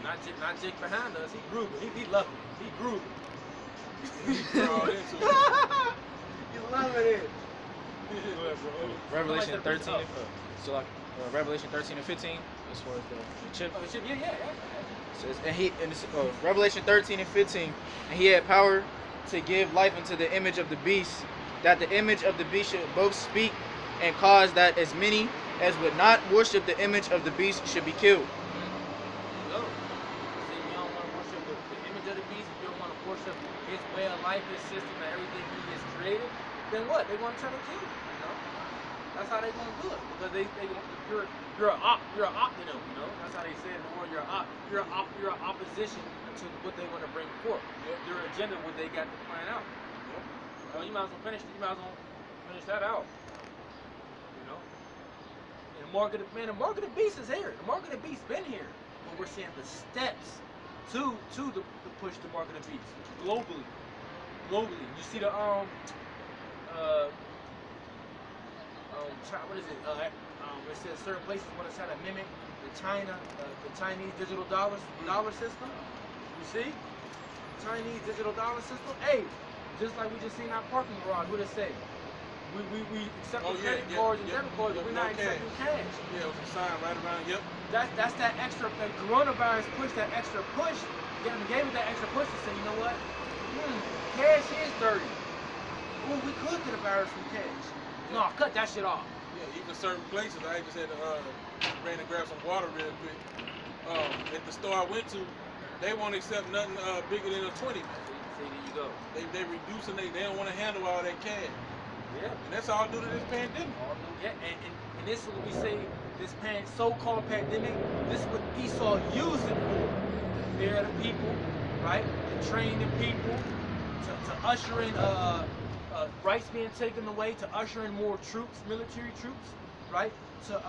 Not Jake behind us. He grooving. He loving it. He grooving. He loving it. Revelation 13. So like Revelation 13 and 15 as far as the chip. Oh, the chip, yeah. Says, Revelation 13 and 15, and he had power to give life unto the image of the beast, that the image of the beast should both speak and cause that as many as would not worship the image of the beast should be killed. Go. See, you don't want to worship the image of the beast. If you don't want to worship his way of life, his system, and everything he has created, then what? They're going to try to kill you. You know, that's how they're going to do it because you're an optimum. You know, that's how they say it in the world. You're an opposition to what they want to bring forth. Their agenda, what they got to plan out. You might as well finish. You might as well finish that out. You know. And the mark of the beast is here. The mark of the beast been here, but we're seeing the steps to the push to mark of the beast globally. You see the what is it? It says certain places want to try to mimic the Chinese digital dollar system. You see, Chinese digital dollar system. Hey, just like we just seen our parking garage. What it say? We accept credit cards and debit cards, but we're not accepting cash. Yeah, with a sign right around. Yep. That's that extra. The coronavirus pushed that extra push. Gave it that extra push to say, you know what? Cash is dirty. Ooh, we could get a virus from cash. No, cut that shit off. Yeah, even certain places. I just had to ran and grab some water real quick. At the store I went to, they won't accept nothing bigger than a 20. See, there you go. They reducing they don't want to handle all that cash. Yeah. And that's all due to this pandemic. Yeah, and this is what we say, this so-called pandemic, this is what Esau used it for. To fear the people, right? To train the people, to usher in rights being taken away, to usher in more troops, military troops, right? To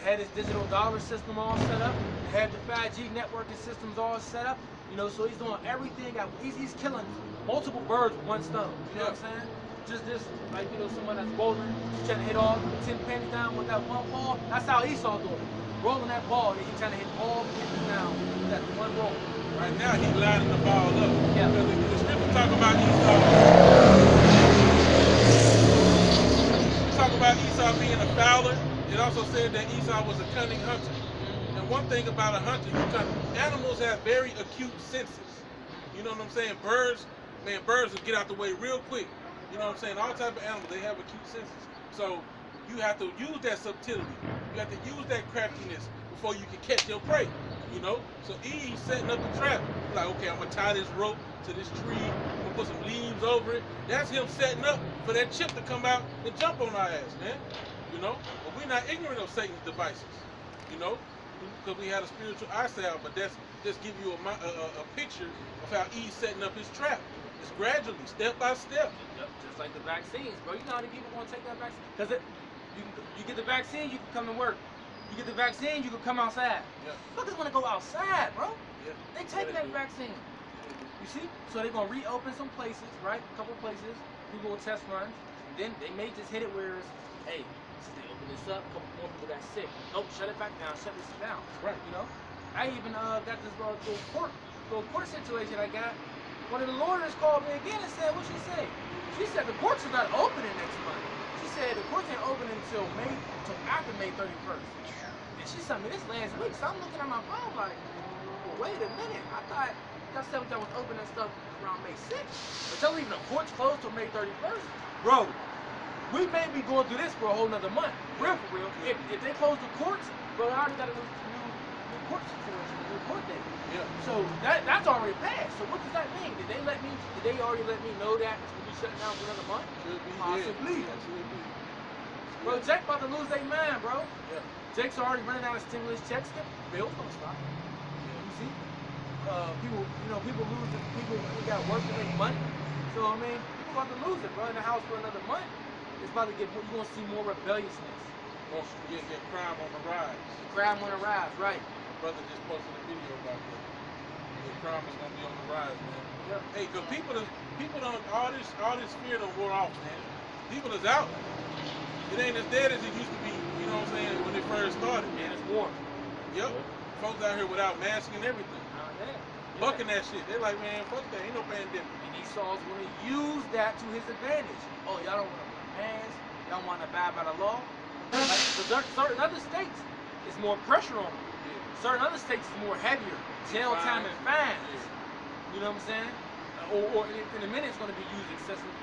have this digital dollar system all set up, to have the 5G networking systems all set up. You know, so he's doing everything. He's killing multiple birds with one stone. You know what I'm saying? Just this, like, you know, someone that's bowling, trying to hit all 10 pins down with that one ball. That's how Esau doing it. Rolling that ball, and he's trying to hit all the pins down with that one roll. Right now, he's lining the ball up. Yeah. Because the scripture talk about Esau. Talk about Esau being a fowler. It also said that Esau was a cunning hunter. And one thing about a hunter, animals have very acute senses. You know what I'm saying? Birds will get out the way real quick. You know what I'm saying? All type of animals, they have acute senses. So you have to use that subtlety. You have to use that craftiness before you can catch your prey. You know? So Eve setting up the trap. Like, okay, I'm gonna tie this rope to this tree. I'm gonna put some leaves over it. That's him setting up for that chip to come out and jump on our ass, man. You know? But we're not ignorant of Satan's devices. You know? Because we had a spiritual eyesight, but that's just give you a picture of how Eve's setting up his trap. It's gradually, step by step. Yep, just like the vaccines, bro. You know how many people want to take that vaccine? Because you get the vaccine, you can come to work. You get the vaccine, you can come outside. Yeah. Fuckers want to go outside, bro. Yeah. They taking that vaccine. You see? So they're going to reopen some places, right? A couple places. People will test runs. And then they may just hit it where it's, hey, since they open this up, a couple more people got sick. Nope, shut it back down, shut this down. Right. You know? I even got this little court situation I got. One of the lawyers called me again and said, what she say? She said the courts are not opening next month. She said the courts ain't opening until after May 31st. And she sent me this last week, so I'm looking at my phone like, well, wait a minute. I thought y'all said y'all was opening stuff around May 6th. But y'all leaving the courts closed till May 31st? Bro, we may be going through this for a whole nother month. Real for real. If they close the courts, bro, I already got a new court situation, a new court date. Yeah. So that's already passed. So what does that mean? Did they already let me know that it's gonna be shut down for another month? Should be. Possibly. Yeah, should be. Bro, Jake about to lose their mind, bro. Yeah. Jake's already running out of stimulus checks. The bill's gonna stop. You see? People lose it. People got work to make money. So I mean, people about to lose it, bro. In the house for another month. It's about to get. You're gonna see more rebelliousness. Or get crime on the rise. Crime on the rise, right? My brother just posted a video about that. The crime is gonna be on the rise, man. Yep. Hey, cause people don't all this fear don't wore off, man. People is out. It ain't as dead as it used to be. You know what I'm saying? When it first started. And it's warm. Yep. folks out here without masks and everything, bucking that shit. They're like, man, fuck that, ain't no pandemic. And Esau's going to use that to his advantage. Oh, y'all don't want to wear masks. Y'all want to abide by the law. Like, certain other states, it's more pressure on them. Certain other states is more heavier. Jail time and fines. You know what I'm saying? Or in a minute, it's going to be used excessively.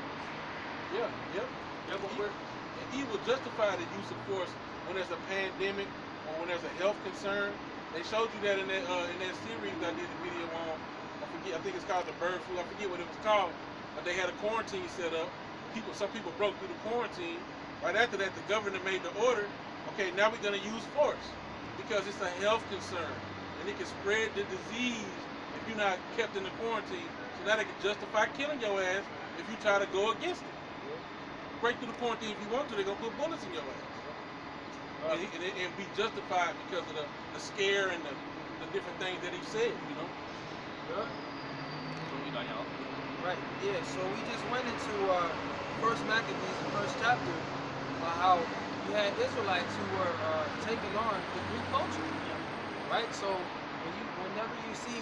Yeah, yep. Yeah, but we're... He will justify the use of force when there's a pandemic or when there's a health concern. They showed you that in that series I did a video on. I think it's called the bird flu. I forget what it was called. But they had a quarantine set up. Some people broke through the quarantine. Right after that, the governor made the order. Okay, now we're going to use force because it's a health concern and it can spread the disease if you're not kept in the quarantine. So now they can justify killing your ass if you try to go against it. Break through the quarantine if you want to. They're going to put bullets in your ass. And be justified because of the scare and the different things that he said, you know? Yeah. Right, yeah, so we just went into First Maccabees, the first chapter, how you had Israelites who were taking on the Greek culture, right? So whenever you see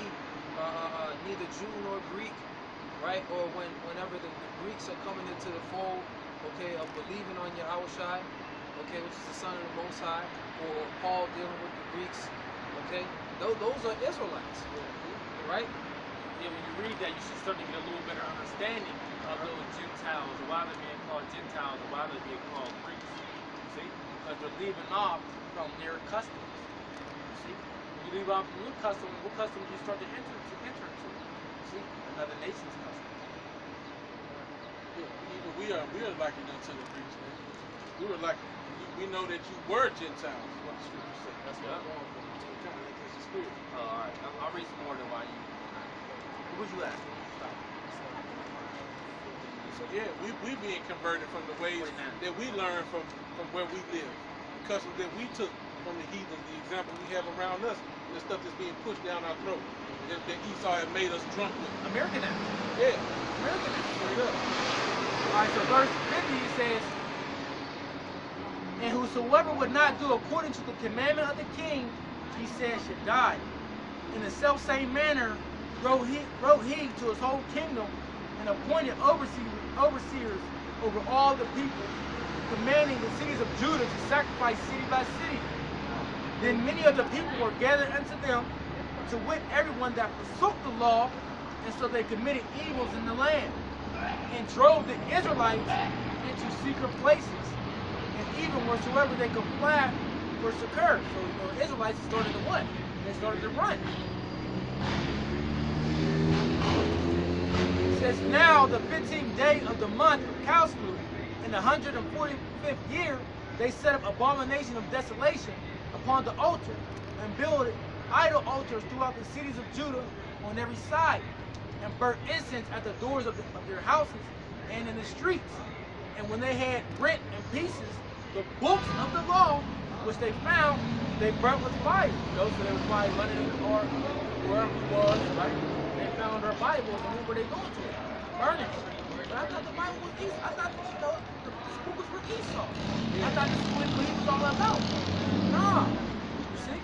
neither Jew nor Greek, right, or whenever the Greeks are coming into the fold, okay, of believing on Yahushua, okay, which is the Son of the Most High, or Paul dealing with the Greeks, okay, those are Israelites, right? Yeah, when you read that, you should start to get a little better understanding of those Gentiles, or why they're being called Gentiles, or why they're being called Greeks. You see? Because they're leaving off from their customs. You see? When you leave off from your custom, what custom do you start to enter into? You see? Another nation's custom. Yeah, even we are likened unto the Greeks, man. We know that you were Gentiles, is what the scripture says. That's what I'm going for. So it kind of makes the spirit. All right. I'll read some more than why you. What would you ask? So yeah, we being converted from the ways that we learned from where we live, the customs that we took from the heathens, the example we have around us, and the stuff that's being pushed down our throat, that Esau had made us drunk with. American act. Yeah, American act. straight up. All right, so verse 50 it says, and whosoever would not do according to the commandment of the king, he said should die. In the self-same manner, wrote he to his whole kingdom and appointed overseers over all the people, commanding the cities of Judah to sacrifice city by city. Then many of the people were gathered unto them, to wit everyone that forsook the law, and so they committed evils in the land, and drove the Israelites into secret places, and even wheresoever they could fly for succor. So the Israelites started to what? They started to run. It says, now the 15th day of the month of Caslu, in the 145th year, they set up abomination of desolation upon the altar, and built idol altars throughout the cities of Judah on every side, and burnt incense at the doors of their houses and in the streets. And when they had rent in pieces the books of the law, which they found, they burnt with fire. You know, so they was probably running in the car, wherever he was, right? They found their Bibles, and what were they going to? Burning it. But I thought the Bible was Esau. I thought, you know, this book was for Esau. I thought this was what he was all about. Nah. You see?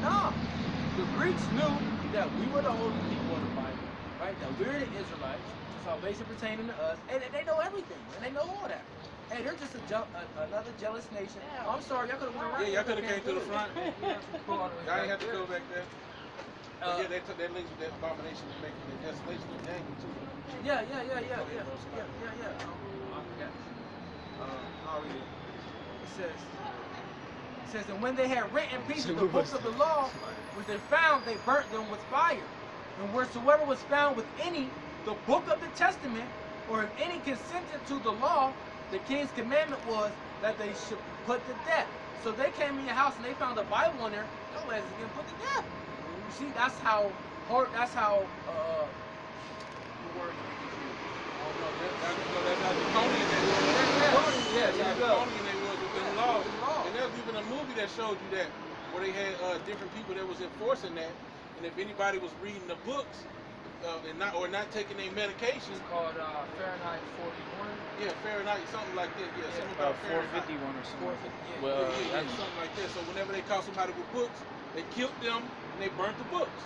Nah. The Greeks knew that we were the holy people of the Bible, right? That we're the Israelites, salvation pertaining to us, and they know everything, and they know all that. Hey, they're just another jealous nation. Oh, I'm sorry, y'all could have went around. Yeah, y'all could have came to the front. Y'all Y'all ain't have to go back there. But yeah, that links with that abomination of making the desolation of Daniel too. Yeah. I forgot. I'll read it. It says, and when they had written in pieces the books of the law, which they found, they burnt them with fire. And wheresoever was found with any the book of the testament, or if any consented to the law, the king's commandment was that they should put to death. So they came in your house and they found a Bible in there, your ass is getting put to death. You see, that's how hard, that's how the word That's how draconian they was. yeah, That's how draconian they was within the law. And there's even a movie that showed you that, where they had different people that was enforcing that. And if anybody was reading the books and not taking their medication, It's called Fahrenheit 41. yeah, Fahrenheit, something like that. Yeah, something about Fahrenheit. 451 or something. 450, Well, Yeah, something like that. So whenever they caught somebody with books, They killed them and they burnt the books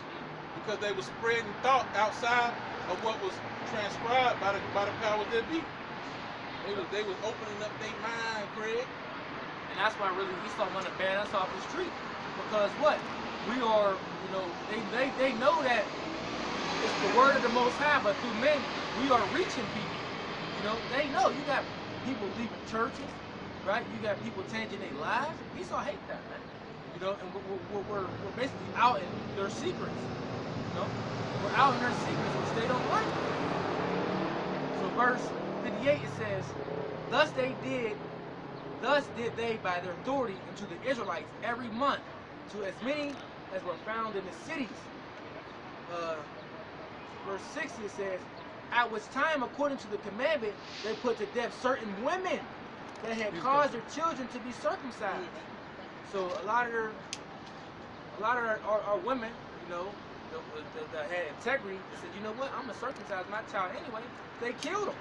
because they were spreading thought outside of what was transcribed by the powers that be. They was opening up their mind, Craig. And that's why really Esau want to ban us off the street. Because what? We are, they know that it's the word of the Most High, but through men, we are reaching people. They know. You got people leaving churches, right? You got people changing their lives. Esau hate that, man. And we're basically out in their secrets. We're out in their secrets, which they don't like. So verse 58, it says, thus did they by their authority unto the Israelites every month, to as many as were found in the cities. Verse 60, it says, at which time, according to the commandment, they put to death certain women that had caused their children to be circumcised. So a lot of our women, that had integrity, they said, you know what, I'm gonna circumcise my child anyway. They killed them.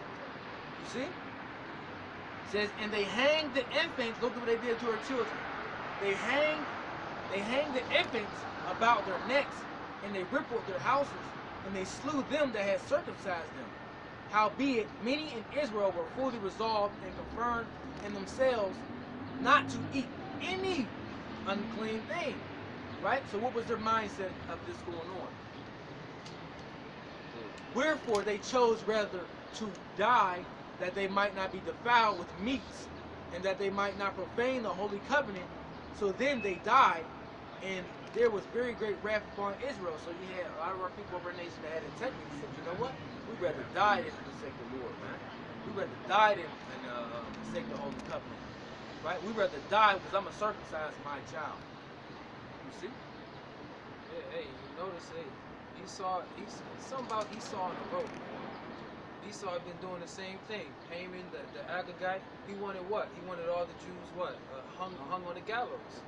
You see? It says, and they hanged the infants. Look at what they did to our children. They hanged the infants about their necks, and they rippled their houses, and they slew them that had circumcised them. Howbeit, many in Israel were fully resolved and confirmed in themselves not to eat any unclean thing. Right? So what was their mindset of this going on? Wherefore they chose rather to die, that they might not be defiled with meats, and that they might not profane the holy covenant. So then they died, and there was very great wrath upon Israel. So you had a lot of our people of our nation that had integrity. Said, you know what? We'd rather die than forsake the Lord, man. We'd rather die than forsake the holy covenant. Right? We'd rather die because I'm going to circumcise my child. You see? Yeah, hey, you notice, Esau, something about Esau on the road. Esau had been doing the same thing. Haman, the Agagite, he wanted what? He wanted all the Jews what? Hung on the gallows,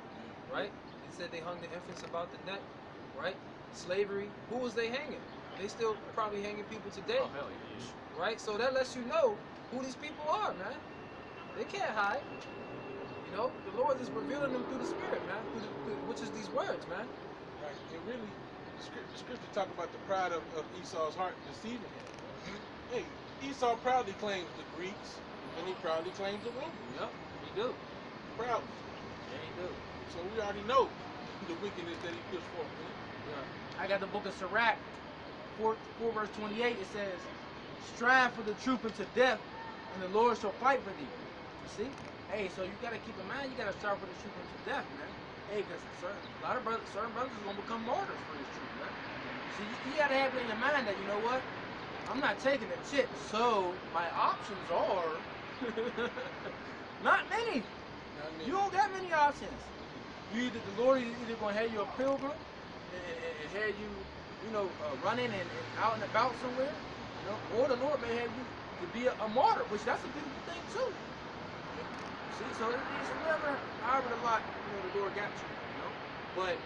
right? They said they hung the infants about the neck, right? Slavery, who was they hanging? They still probably hanging people today, Oh, hell yeah. right? So that lets you know who these people are, man. They can't hide. The Lord is revealing them through the Spirit, man, which is these words, man. Right. And really, the scripture talk about the pride of Esau's heart deceiving him. Hey, Esau proudly claims the Greeks, and he proudly claims the Romans. Yep, he do. Proudly. Yeah, he do. So we already know the wickedness that he pushed forth, man. Yeah. I got the book of Sirach, 4 verse 28. It says, strive for the truth unto death, and the Lord shall fight for thee. You see? Hey, so you gotta keep in mind, you gotta strive for the truth unto death, man. Hey, because certain brothers are gonna become martyrs for this truth, man. See, you gotta have it in your mind that, you know what? I'm not taking the chip, so my options are not many. You don't got many options. The Lord is either gonna have you a pilgrim and have you, running and out and about somewhere, or the Lord may have you to be a martyr, which that's a beautiful thing too. See, so it's whatever, however the lot, the Lord got you, But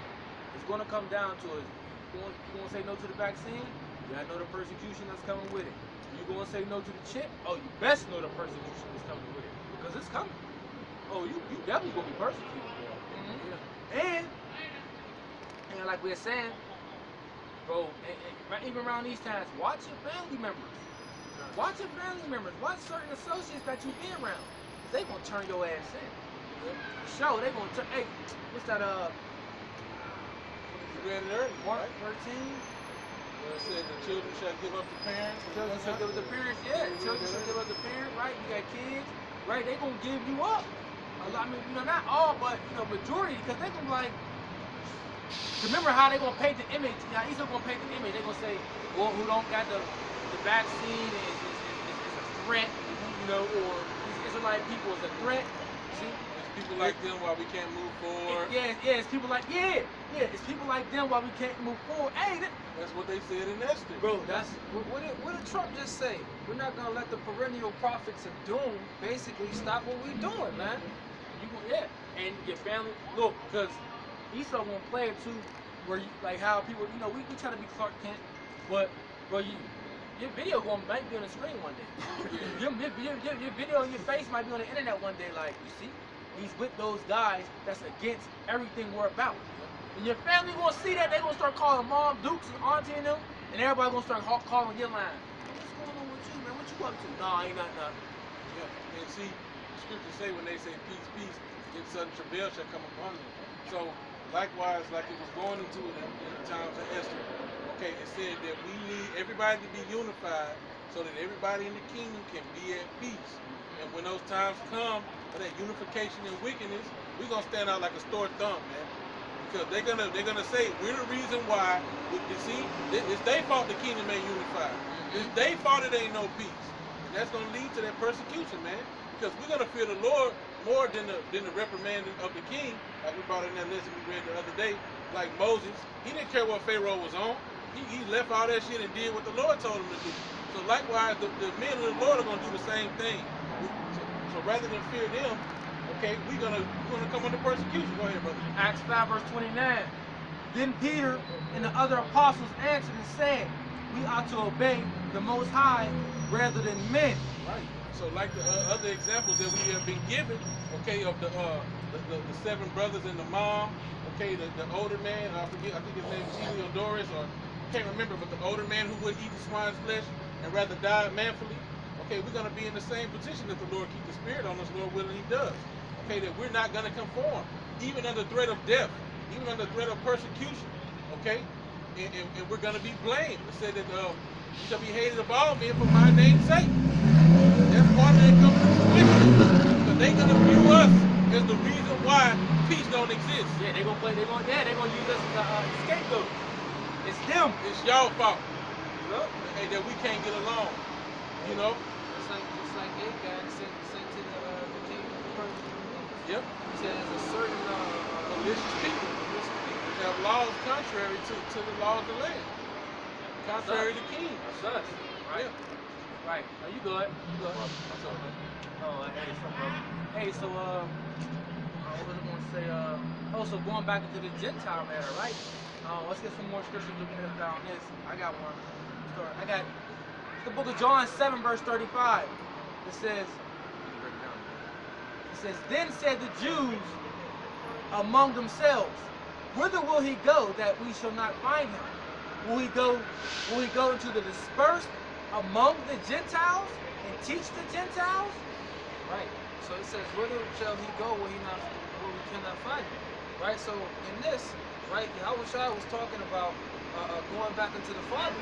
it's gonna come down to it. You gonna say no to the vaccine? You gotta know the persecution that's coming with it. You gonna say no to the chip? Oh, you best know the persecution that's coming with it, because it's coming. Oh, you definitely gonna be persecuted. Mm-hmm. And like we were saying, bro, and even around these times, watch your family members. Watch your family members. Watch certain associates that you be around. They gonna turn your ass in. Show they gonna turn. Hey, what's that? You read it earlier, Mark right? 13. Where it said the children shall give up the parents. Children should give up the parents. Yeah, children should give up the parents. Right? You got kids. Right? They gonna give you up. A lot. I mean, not all, but majority, because they gonna be like. Remember how they gonna paint the image? Now, Esau gonna paint the image. They gonna say, well, who don't got the vaccine is a threat, or these Israelite people is a threat. See? It's people like them while we can't move forward. It's people like it's people like them while we can't move forward. Hey, That's what they said in Esther. bro, that's What did Trump just say? We're not gonna let the perennial prophets of doom basically stop what we're doing, man. and your family. Look, because Esau gonna play it too, where you like how people, we try to be Clark Kent, but bro, your video might be on the screen one day. your video on your face might be on the internet one day. Like, you see, he's with those guys that's against everything we're about. And your family gonna see that, they gonna start calling mom, dukes, and auntie and them, and everybody gonna start calling your line. What's going on with you, man? What you up to? No, ain't nothing. Yeah. And see, the scriptures say when they say peace, peace, then sudden travail shall come upon them. So likewise, like it was going into it in the times of Esther. Okay, it said that we need everybody to be unified so that everybody in the kingdom can be at peace. And when those times come of that unification and wickedness, we're gonna stand out like a sore thumb, man. Because they're gonna say we're the reason why. You see, it's their fault the kingdom ain't unified. It's their fault it ain't no peace, and that's gonna lead to that persecution, man. Because we're gonna fear the Lord more than the reprimanding of the king, like we brought in that lesson we read the other day. Like Moses, he didn't care what Pharaoh was on. He left all that shit and did what the Lord told him to do. So likewise, the men of the Lord are gonna do the same thing. So rather than fear them, okay, we're gonna come under persecution. Go ahead, brother. Acts 5 verse 29. Then Peter and the other apostles answered and said, we ought to obey the Most High rather than men. Right. So like the other examples that we have been given, okay, of the 7 brothers and the mom, okay, the older man, I think his name is Heliodorus, or I can't remember, but the older man who would eat the swine's flesh and rather die manfully. Okay, we're gonna be in the same position that the Lord keep the spirit on us, Lord willing, He does. Okay, that we're not gonna conform, even under threat of death, even under threat of persecution. Okay, and we're gonna be blamed. It said that you shall be hated of all men for my name's sake. That's part of that covenant with because they're gonna view us as the reason why peace don't exist. Yeah, they're gonna use us as a scapegoat. It's them. It's y'all fault. Look. Hey, that we can't get along. You know. Just like Agag sent to the king of the Persians. Yep. He said there's a certain malicious people which have laws contrary to the laws of the land. Contrary to kings. That's us. Right. Yeah. Right. Are you good? You good? Oh, hey, so what was I gonna say? So going back into the Gentile matter, right? Let's get some more scriptures looking at down this. I got one. I got the book of John 7 verse 35. It says, then said the Jews among themselves, whither will he go that we shall not find him? Will he go into the dispersed among the Gentiles and teach the Gentiles? Right. So it says, whither shall he go where we cannot find him? Right. So in this, right, Yahushua was talking about going back into the Father,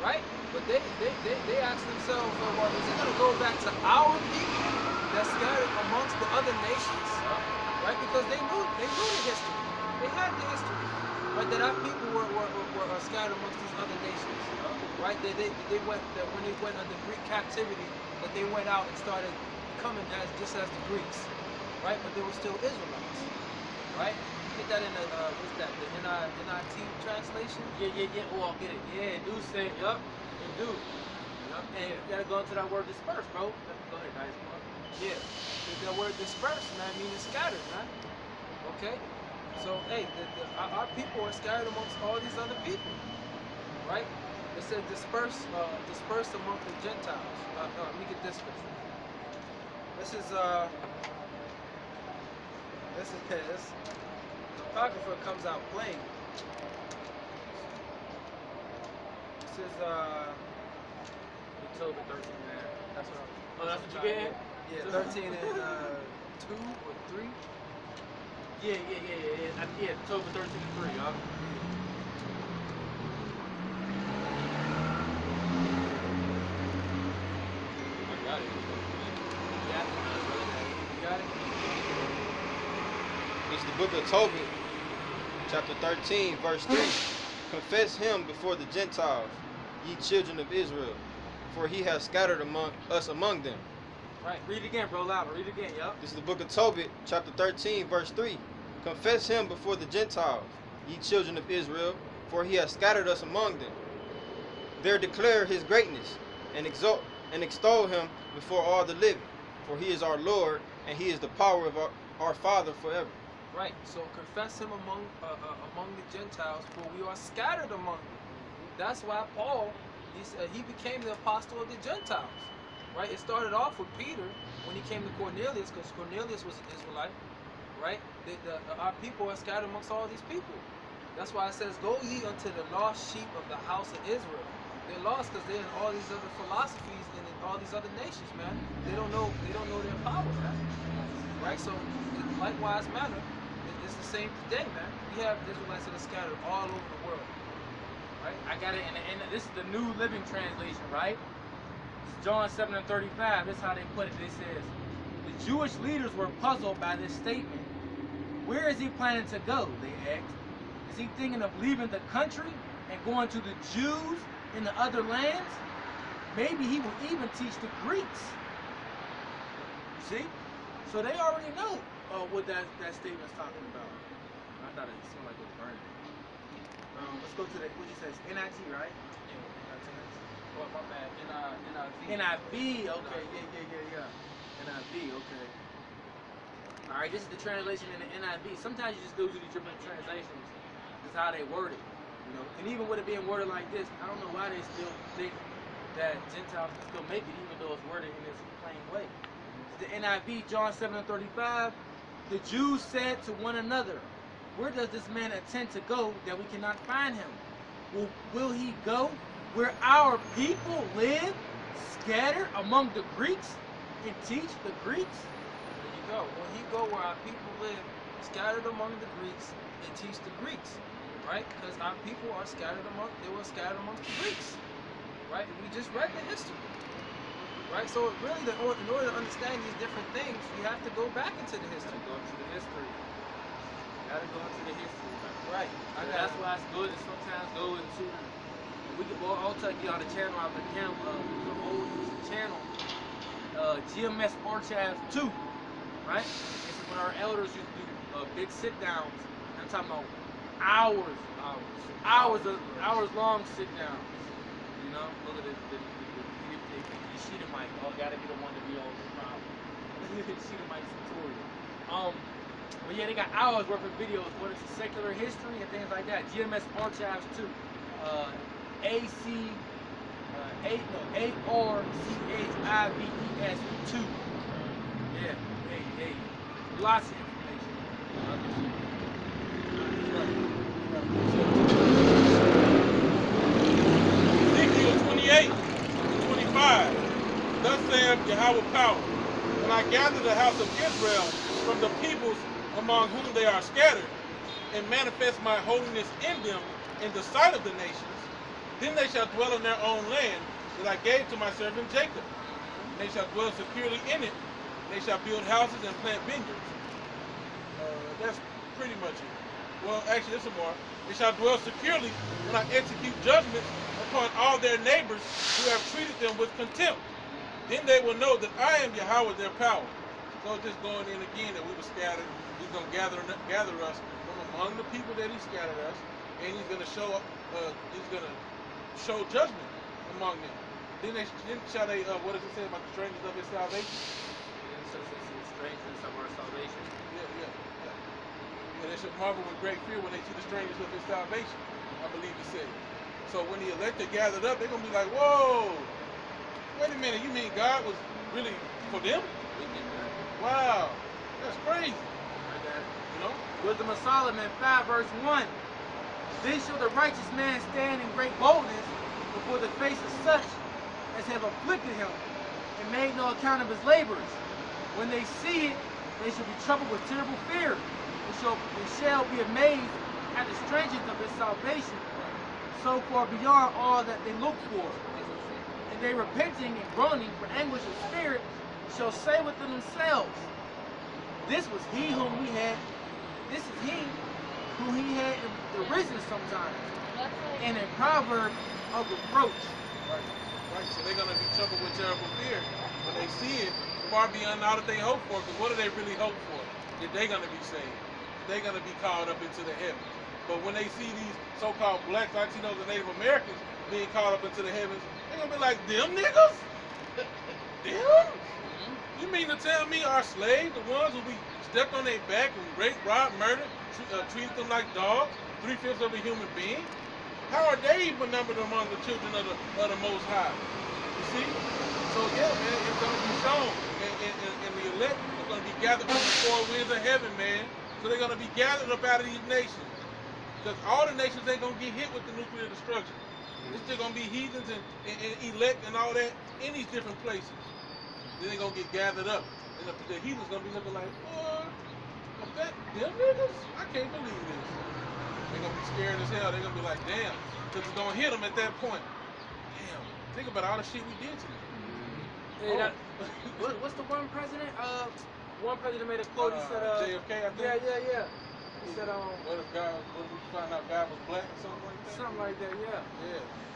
right? But they asked themselves, well, is it going to go back to our people that's scattered amongst the other nations, right? Because they knew the history, they had the history, right? That our people were scattered amongst these other nations, right? They went that when they went under Greek captivity, that they went out and started coming just as the Greeks, right? But they were still Israelites, right? Get that in the what's that? The NIT translation? Yeah. Oh, I'll get it. Yeah, it do say, yup, it do. Yup. And you gotta go into that word disperse, bro. Go ahead, guys. Yeah. That word dispersed, man, meaning scattered, man. Okay? So, hey, our people are scattered amongst all these other people, right? It said dispersed amongst the Gentiles. Let me get this first. This is the apocrypha comes out plain. This is October 13, man. That's what that's what you getting? Yeah, 13 and 2 or 3. Yeah, October 13 and 3, y'all. I got it. You got it? It's the book of Tobit, chapter 13, verse 3. Confess him before the Gentiles, ye children of Israel, for he has scattered us among them. Right, read it again, bro, louder. Read it again, yup. This is the book of Tobit, chapter 13, verse 3. Confess him before the Gentiles, ye children of Israel, for he has scattered us among them. There declare his greatness, and extol him before all the living, for he is our Lord, and he is the power of our Father forever. Right. So confess him among the Gentiles, for we are scattered among them. That's why Paul, he became the apostle of the Gentiles. Right. It started off with Peter when he came to Cornelius, because Cornelius was an Israelite. Right. Our people are scattered amongst all these people. That's why it says, "Go ye unto the lost sheep of the house of Israel." They're lost because they're in all these other philosophies and in all these other nations, man. They don't know their power, man. Right? So, in likewise manner, it's the same today, man. We have Israelites that are scattered all over the world. Right? I got it in this is the New Living Translation, right? It's John 7:35. This is how they put it. It says, the Jewish leaders were puzzled by this statement. Where is he planning to go? They asked. Is he thinking of leaving the country and going to the Jews in the other lands? Maybe he will even teach the Greeks. You see? So they already know what that statement's talking about. I thought it seemed like it was burning. Let's go to the, what you say, it's NIT, right? Yeah. Oh, my bad. NIV. NIV, okay, yeah. NIV, okay. All right, this is the translation in the NIV. Sometimes you just go to these different translations. That's how they word it, you know. And even with it being worded like this, I don't know why they still think that Gentiles can still make it, even though it's worded in this plain way. The NIV, John 7:35. The Jews said to one another, where does this man intend to go that we cannot find him? Will he go where our people live, scattered among the Greeks, and teach the Greeks? There you go. Will he go where our people live, scattered among the Greeks, and teach the Greeks? Right? Because our people are they were scattered amongst the Greeks. Right? And we just read the history. Right? So really, in order to understand these different things, you have to go back into the history. Go into the history. Gotta go into the history. Right. That's why it's good to sometimes go into. I'll tell you on the channel, the old channel, GMS Archives 2, right? This is when our elders used to do big sit downs. I'm talking about hours long sit downs. You know, look at the Sheeta mic. Oh, gotta be the one to be on the problem. Sheeta mic tutorial. But yeah, they got hours worth of videos going into secular history and things like that. GMS Archives 2. ARCHIVES 2. Yeah, hey. Lots of information. Ezekiel 28, 25. Thus saith Yahweh power, when I gather the house of Israel from the peoples among whom they are scattered, and manifest my holiness in them in the sight of the nations, then they shall dwell in their own land that I gave to my servant Jacob. They shall dwell securely in it. They shall build houses and plant vineyards. That's pretty much it. Well, actually, there's some more. They shall dwell securely when I execute judgments upon all their neighbors who have treated them with contempt. Then they will know that I am Yahweh their power. So just going in again that we were scattered. He's going to gather us from among the people that he scattered us, and he's going to show judgment among them. Then shall they, what does it say about the strangers of his salvation? Strangers of our salvation. Yeah. And they shall marvel with great fear when they see the strangers of his salvation, I believe he said. So when the elect are gathered up, they're going to be like, whoa, wait a minute, you mean God was really for them? Wow, that's crazy. You know? Wisdom of Solomon 5 verse 1. Then shall the righteous man stand in great boldness before the face of such as have afflicted him and made no account of his labors. When they see it, they shall be troubled with terrible fear. They shall be amazed at the strangeness of his salvation, so far beyond all that they look for. And they repenting and groaning for anguish of spirit shall say within themselves, this is he who he had arisen sometimes, and a proverb of reproach. Right. So they're going to be troubled with terrible fear when they see it far beyond all that they hope for. Because what do they really hope for? That they're going to be saved. They're going to be called up into the heavens. But when they see these so-called blacks, Latinos, and Native Americans being called up into the heavens, they're going to be like, them niggas? Them? You mean to tell me our slaves, the ones who we stepped on their back and raped, robbed, murdered, treated them like dogs, 3/5 of a human being? How are they even numbered among the children of the Most High? You see? So yeah, man, it's going to be shown. And the elect are going to be gathered from the four winds of heaven, man. So they're going to be gathered up out of these nations. Because all the nations ain't gonna get hit with the nuclear destruction. It's still gonna be heathens and elect and all that in these different places. Then they gonna get gathered up. And the heathens gonna be looking like, what? That them niggas? I can't believe this. They're gonna be scared as hell. They're gonna be like, damn. Because it's gonna hit them at that point. Damn. Think about all the shit we did to them. Hey, what's the one president? One president made a quote. He said, JFK, I think. Yeah. He said, What if we find out God was black or something like that? something like that. Yeah.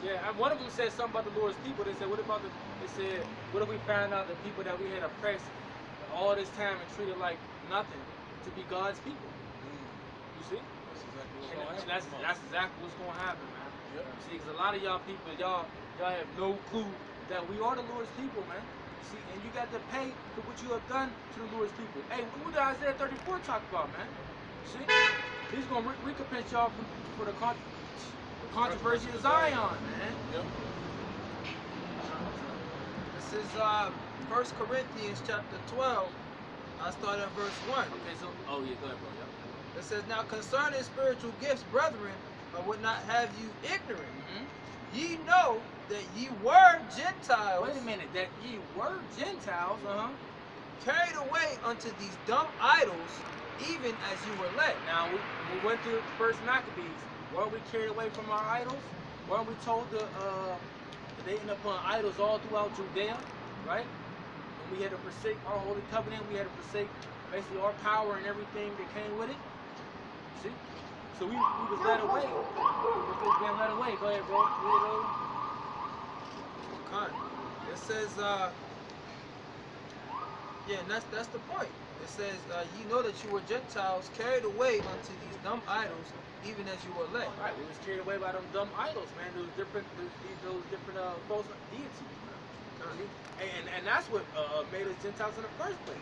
Yeah. And one of them said something about the Lord's people. They said, what if we found out the people that we had oppressed all this time and treated like nothing to be God's people? You see? That's exactly what's And gonna happen. that's exactly what's gonna happen, man. Yep. See, because a lot of y'all people, y'all have no clue that we are the Lord's people, man. See, and you got to pay for what you have done to the Lord's people. Hey, what did Isaiah 34 talk about, man? See, he's gonna recompense y'all for the controversy of Zion, man. Yep. This is 1 Corinthians chapter 12. I start at verse 1. Okay, so go ahead, bro. Yeah. It says, now concerning spiritual gifts, brethren, I would not have you ignorant. Ye know that ye were Gentiles. Wait a minute, that ye were Gentiles, carried away unto these dumb idols, even as you were led. Now, we went through First Maccabees. Weren't we carried away from our idols? Weren't we told that they end up on idols all throughout Judea, right? And we had to forsake our holy covenant. We had to forsake basically our power and everything that came with it. See? So we was led away. We're being led away. Go ahead, bro. Read it over. Okay. It says, yeah, and that's the point. It says, ye know that you were Gentiles carried away unto these dumb idols, even as you were led. All right, we was carried away by them dumb idols, man. Those different false deities. And that's what made us Gentiles in the first place.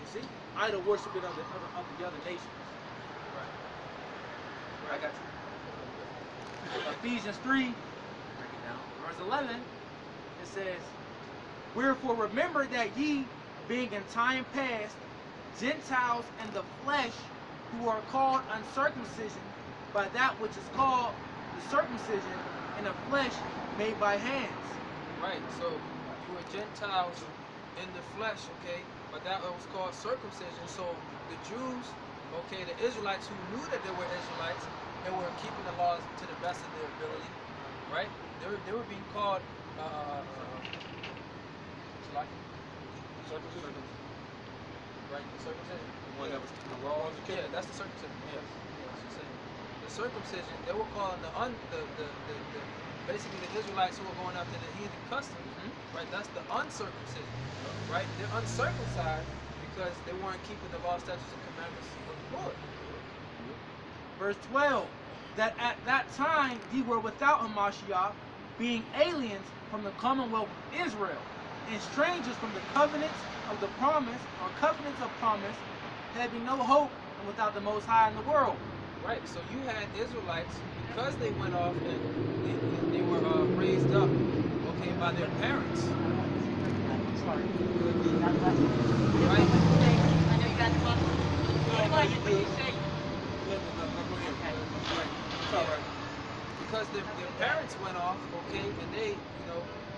You see, idol worshiping of the other nations. Right. I got you. Ephesians 3, break it down. Verse 11, it says, wherefore remember that ye, being in time past Gentiles in the flesh, who are called uncircumcision by that which is called the circumcision in the flesh made by hands. Right, so you were Gentiles in the flesh, okay, but that was called circumcision. So the Jews, okay, the Israelites who knew that they were Israelites and were keeping the laws to the best of their ability, right? They were being called Circumcision. right, circumcision. The one that was keeping the Yeah, laws. that's the circumcision. Yes. That's what I'm saying. The circumcision, they were calling basically the Israelites who were going after the heathen customs, right? That's the uncircumcision, right? They're uncircumcised because they weren't keeping the law, statutes, and commandments of the Lord. Verse 12, that at that time ye were without a Mashiach, being aliens from the commonwealth of Israel, and strangers from the covenants of the promise, or covenants of promise, having no hope and without the Most High in the world. Right, so you had Israelites, because they went off and they were raised up, okay, by their parents. Sorry. Right? I know you got to talk. What do you please say? No, go ahead. Okay. It's all right. Because their parents went off, okay, and they,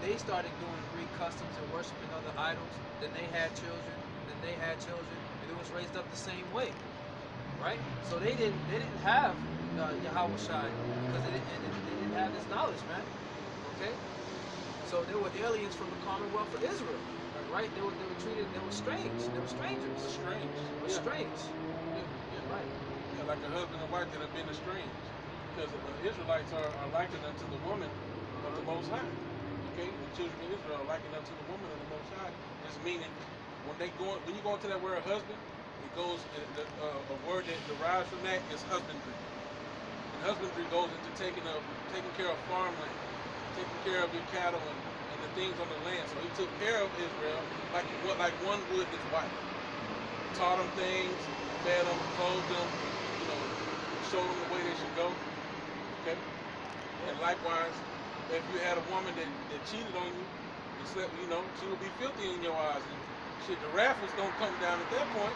they started doing Greek customs and worshiping other idols. Then they had children. Then they had children. And they was raised up the same way, right? So they didn't have Yahweh Shai because they didn't have this knowledge, man. Okay. So they were aliens from the commonwealth of Israel, right? They were treated. They were strange. They were strangers. Strange. They were strange. Yeah. Right. Yeah, like a husband and wife that have been estranged. Because the Israelites are likened unto the woman of the Most High. Okay? The children of Israel are likened unto the woman of the Most High. It's meaning when you go into that word husband, it goes a word that derives from that is husbandry. And husbandry goes into taking care of farmland, taking care of your cattle and the things on the land. So he took care of Israel like one would his wife. Taught them things, fed them, clothed them, showed them the way they should go. Okay? And likewise, if you had a woman that cheated on you and slept, she would be filthy in your eyes. And shit, the wrath was gonna come down at that point,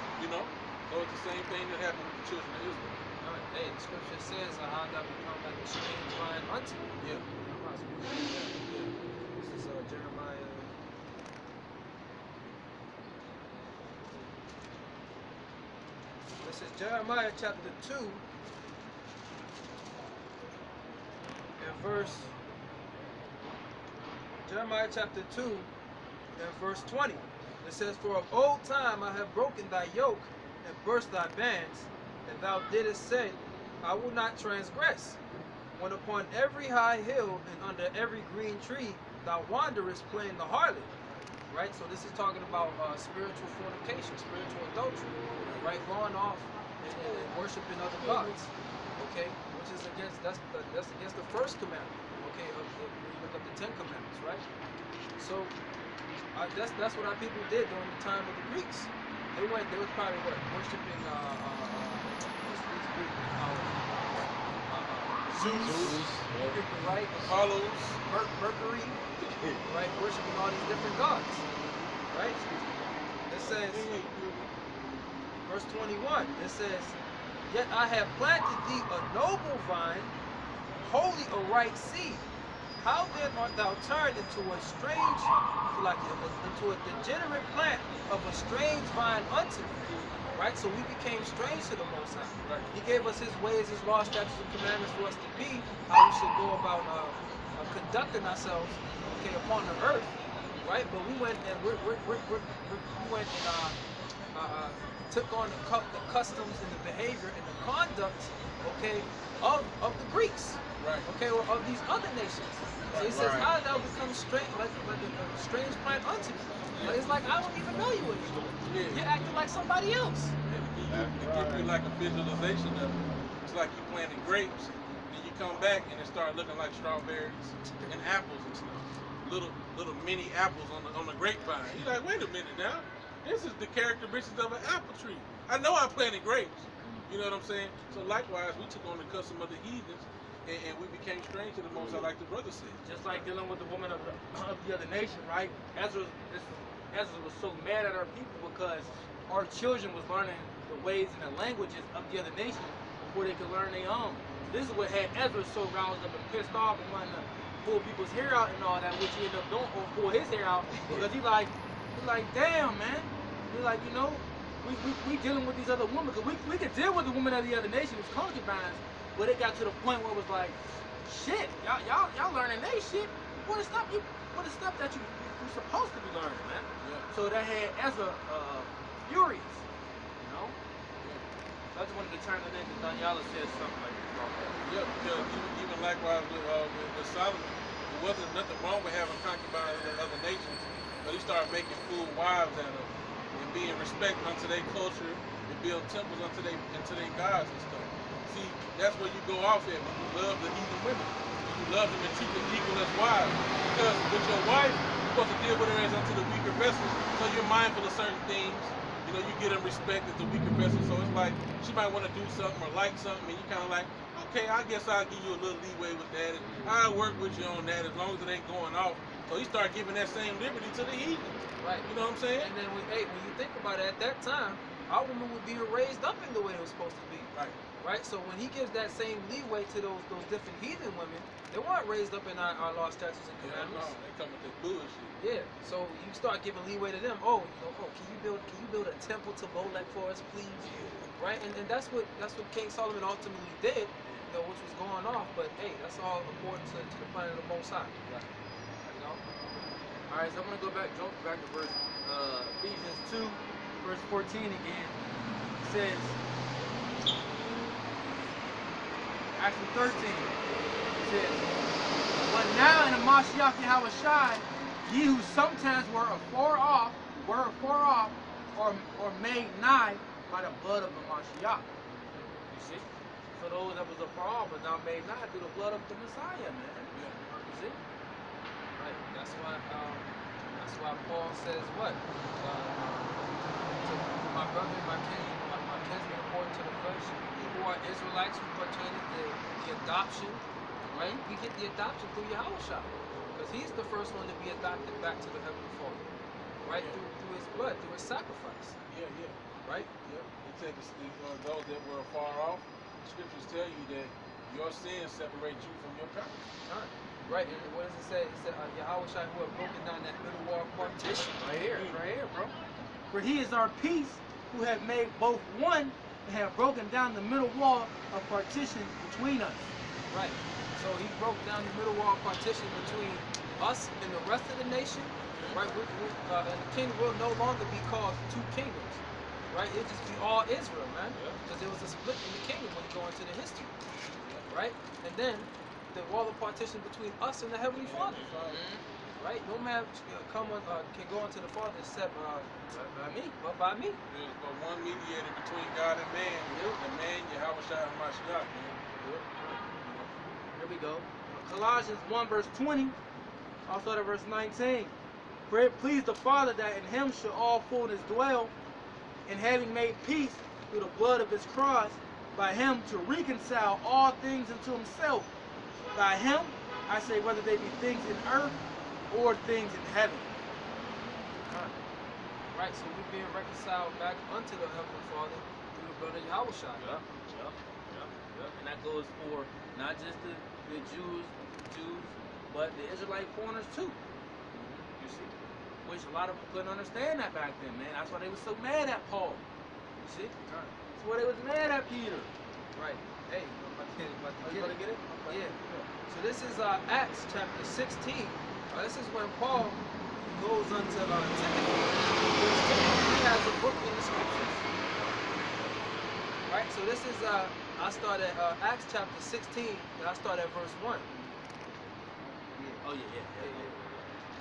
So it's the same thing that happened with the children of Israel. Right. Hey, the scripture says, how thou become like a strange vine unto me. Yeah. This is Jeremiah. This is Jeremiah chapter 2 and verse. Jeremiah chapter 2 and verse 20. It says, For of old time I have broken thy yoke and burst thy bands, and thou didst say, I will not transgress. When upon every high hill and under every green tree thou wanderest playing the harlot. Right? So this is talking about spiritual fornication, spiritual adultery. Right? Going off and worshiping other gods. Okay? Which is against, that's against the first commandment. Okay? When you look up the 10 Commandments, right? So that's what our people did during the time of the Greeks. They was probably what? Worshiping what's these Greek Zeus, right? Apollos. Mercury, right? Worshiping all these different gods, right? It says, verse 21, it says, Yet I have planted thee a noble vine, wholly a right seed. How then art thou turned into a strange, into a degenerate plant of a strange vine unto me? Right? So we became strange to the Most High. Right. He gave us his ways, his laws, statutes, and commandments for us to be, how we should go about conducting ourselves, okay, upon the earth, right? But we went and we went and took on the customs and the behavior and the conduct, okay, of the Greeks, Right. okay, or of these other nations. So he says, Right. how thou become strange, like a strange plant unto me. Like, it's like I don't even know you anymore. Yeah. You're acting like somebody else. To give you like a visualization of it. It's like you planted grapes, then you come back and it start looking like strawberries and apples and stuff. Little mini apples on the grapevine. You're like, wait a minute now. This is the characteristics of an apple tree. I know I planted grapes. You know what I'm saying? So likewise, we took on the custom of the heathens, and we became strange to the Most High, like the brother said. Just like dealing with the woman of the other nation, right? Ezra was so mad at our people because our children was learning the ways and the languages of the other nation before they could learn their own. This is what had Ezra so roused up and pissed off and wanting to pull people's hair out and all that, which he ended up doing, or pull his hair out, because he's like, damn, man. He's like, you know, we dealing with these other women, because we could deal with the women of the other nation as concubines, but it got to the point where it was like, shit, y'all learning they shit. What is stuff that you're supposed to be learning, man? Yeah. So that had Ezra furious, you know. So I just wanted to turn it into Daniela said something like this. Yeah, because even likewise with Solomon, there wasn't nothing wrong with having concubines in other nations, but he started making fool wives out of them and being respected unto their culture and build temples unto their gods and stuff. See, that's where you go off at when you love the heathen women. When you love them and treat them equal as wives. Because with your wife, you're supposed to deal with her as unto the weaker vessel, so you're mindful of certain things. You know, you get them respect as the weaker vessel, so it's like she might want to do something or like something, and you kind of like, okay, I guess I'll give you a little leeway with that, and I'll work with you on that as long as it ain't going off. So he started giving that same liberty to the heathens. Right. You know what I'm saying? And then when you think about it, at that time, our woman would be raised up in the way it was supposed to be. Right. Right? So when he gives that same leeway to those different heathen women, they weren't raised up in our law, statutes, and Yeah, no, commandments. they come with that bullshit. Yeah. So you start giving leeway to them. Oh, can you build a temple to Molech for us, please? Right? And that's what King Solomon ultimately did, you know, which was going off. But hey, that's all according to the plan of the Most High. Right. You know? All right, so I'm gonna jump back to verse Ephesians 2, verse 14 again. It says, actually 13. It says, but now in the Mashiach Yahushai, ye who sometimes were afar off, or made nigh by the blood of the Mashiach. You see? So those that was afar off but now made nigh through the blood of the Messiah, man. You see? Right. That's why Paul says what? To my brother, my kinsmen according to the flesh, who are Israelites who pertain to the adoption, right? We get the adoption through Yahushua, because he's the first one to be adopted back to the heavenly Father, right? Through his blood, through his sacrifice, Yeah. right? Yeah. He said those that were far off, the scriptures tell you that your sins separate you from your parents. Right, and what does it say? It said, Yahweh Shai who have broken down that middle wall partition. Right here, bro. For he is our peace, who have made both one and have broken down the middle wall of partition between us. Right. So he broke down the middle wall partition between us and the rest of the nation. Right. And the kingdom will no longer be called two kingdoms. Right. It'll just be all Israel, man. Because there was a split in the kingdom when you go into the history. Right. And then the wall of partition between us and the Heavenly Father. Right? No man can go unto the Father except by me. But by me. There's but one mediator between God and man. The man, Yahweh Shai HaMashiach, man. Here we go. Colossians 1 verse 20. I'll start at verse 19. For it pleased the Father that in him should all fullness dwell, and having made peace through the blood of his cross, by him to reconcile all things unto himself. By him, I say, whether they be things in earth or things in heaven. Right, so we're being reconciled back unto the Heavenly Father through the blood of Yahweh Shai. Yep. And that goes for not just the Jews, but the Israelite foreigners too. You see? Which a lot of them couldn't understand that back then, man. That's why they were so mad at Paul. You see? That's why they was mad at Peter. Right. Hey, I'm about to You gonna get it? Yeah. So this is Acts chapter 16. This is when Paul goes unto Timothy. Which Timothy has a book in the scriptures. Right. So this is I start at Acts chapter 16, and I start at verse 1. Oh yeah.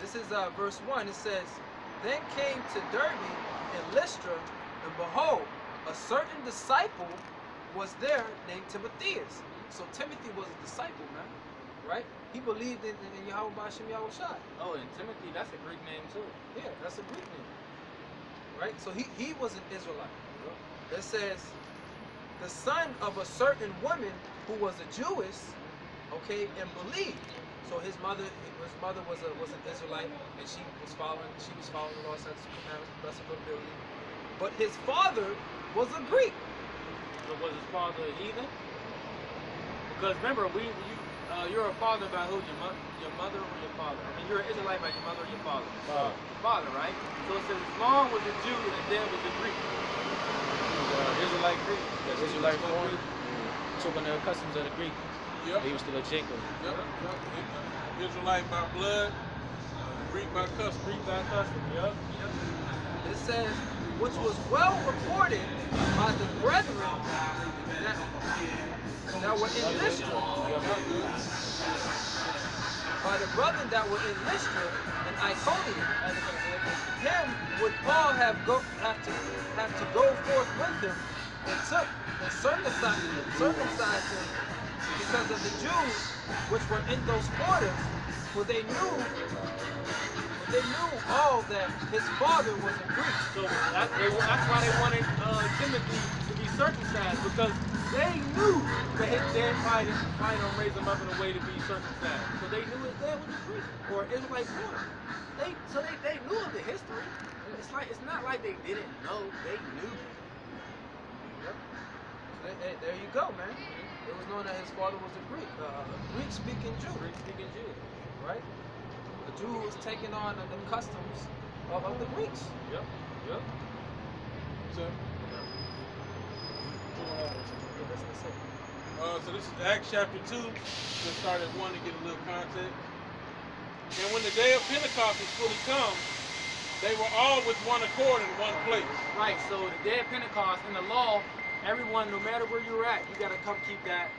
This is verse 1. It says, Then came to Derbe and Lystra, and behold, a certain disciple was there named Timotheus. So Timothy was a disciple, man. Right? He believed in Yahweh B'Ashem Yahweh Shai. Oh, and Timothy, that's a Greek name too. Yeah, that's a Greek name. Right? So he was an Israelite. It says, the son of a certain woman who was a Jewess, okay, and believed. So his mother was an Israelite, and she was following the law, statutes, and commandments, best of her ability. But his father was a Greek. So was his father a heathen? Because remember, you're a father by who? Your mother or your father? I mean, you're an Israelite by your mother or your father? Father, right? So it says, as long was a Jew and then was a Greek. Israelite Greek. Israelite foreign. Took on the customs of the Greek. Yep. He was still a Jacob. Yep. Israelite by blood, Greek by custom. Greek by custom, yep. It says, which was well reported by the brethren that were in Lystra. By the brethren that were in Lystra and Iconium. Him would Paul have to go forth with him and took and circumcised him because of the Jews which were in those quarters, for they knew all that his father was a Greek. So that's why they wanted Timothy to be circumcised, because they knew that his dad probably don't raise him up in a way to be circumcised. So they knew his dad was a Greek or Israelite born. They knew of the history. It's not like they didn't know. They knew. Yep. Hey, there you go, man. It was known that his father was a Greek, Greek-speaking Jew. Greek-speaking Jew. Right? The Jew was taking on the customs of the Greeks. Yep. So, so this is Acts chapter 2. Let's start at 1 to get a little context. And when the day of Pentecost was fully come, they were all with one accord in one place. Right. So the day of Pentecost in the law, everyone, no matter where you're at, you gotta come keep that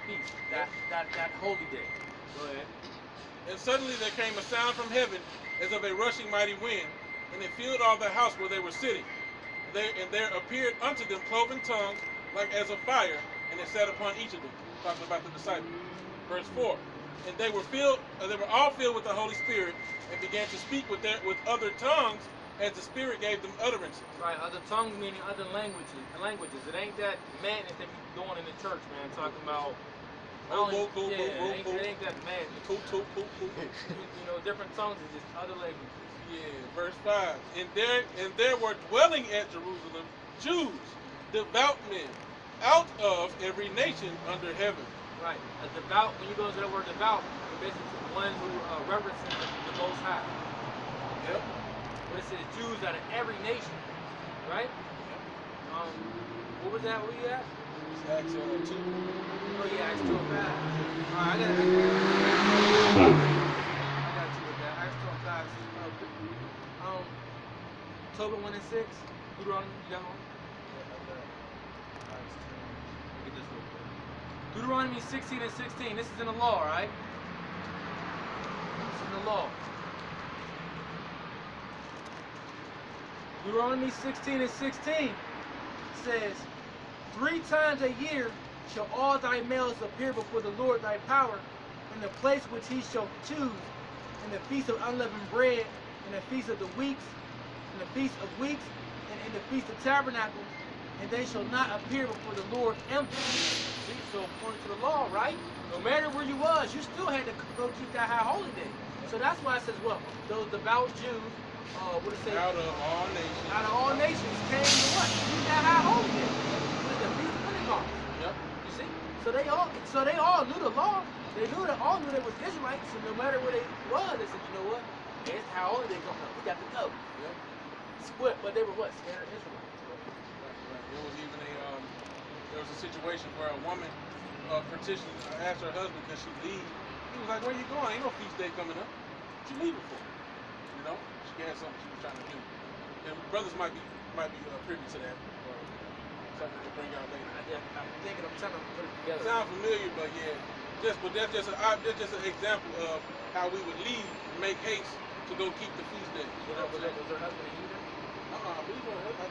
feast, that holy day. Go ahead. And suddenly there came a sound from heaven as of a rushing mighty wind, and it filled all the house where they were sitting. And there appeared unto them cloven tongues like as of fire, and it sat upon each of them. Talking about the disciples. Verse 4. And they were all filled with the Holy Spirit, and began to speak with other tongues as the Spirit gave them utterances. Right, other tongues meaning other languages. It ain't that madness that we doing in the church, man. Talking about it ain't that madness. You know, different tongues is just other languages. Yeah, verse 5. And there were dwelling at Jerusalem Jews, devout men, out of every nation under heaven. Right. A devout, when you go to the word devout, it's basically one who reverences the Most High. Yep. But it says Jews out of every nation. Right? What was that? Where you at? It's Acts 2. Oh yeah, Acts 2 and 5. Alright, I got you with that. Acts 2 and 5. Tobit 1 and 6. Deuteronomy, you got one? Get this real quick. Deuteronomy 16 and 16. This is in the law, right? This is in the law. Deuteronomy 16 and 16 says, 3 times a year shall all thy males appear before the Lord thy power in the place which he shall choose, in the feast of unleavened bread, in the feast of the weeks, in the feast of weeks, and in the feast of tabernacles, and they shall not appear before the Lord empty. See, so according to the law, right? No matter where you was, you still had to go keep that high holy day. So that's why it says, well, those devout Jews, what it say? Out of all nations. Out of all nations came to what? Keep that high holy day. It's the feast of Pentecost. Yep. You see? So they all knew the law. They all knew they was Israelites. So no matter where they was, they said, you know what? It's how holy day coming up. We got to go. Yep. Split, but they were what? Scattered Israelites. Right. There was even there was a situation where a woman petitioned, asked her husband, can she leave? He was like, where you going? Ain't no feast day coming up. What you leaving for? You know? She had something she was trying to do. And brothers might be privy to that, or something to bring out later. I'm thinking, I'm trying to put it together. Sound familiar, but yeah. That's just an example of how we would leave and make haste to go keep the feast days. You know what I'm saying? Was her husband a heathen? I believe her. I don't know.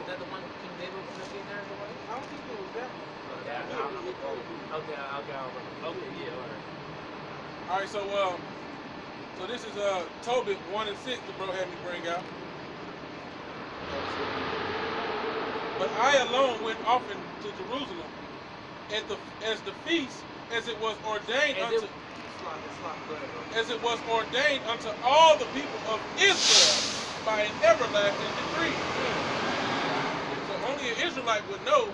Was that the one King David was going to be in there as a wife? I don't think it was that one. Okay, okay, yeah, all right. All right, so this is Tobit 1 and 6. The bro had me bring out. But I alone went often to Jerusalem as the feast, as it was ordained unto all the people of Israel by an everlasting decree. So only an Israelite would know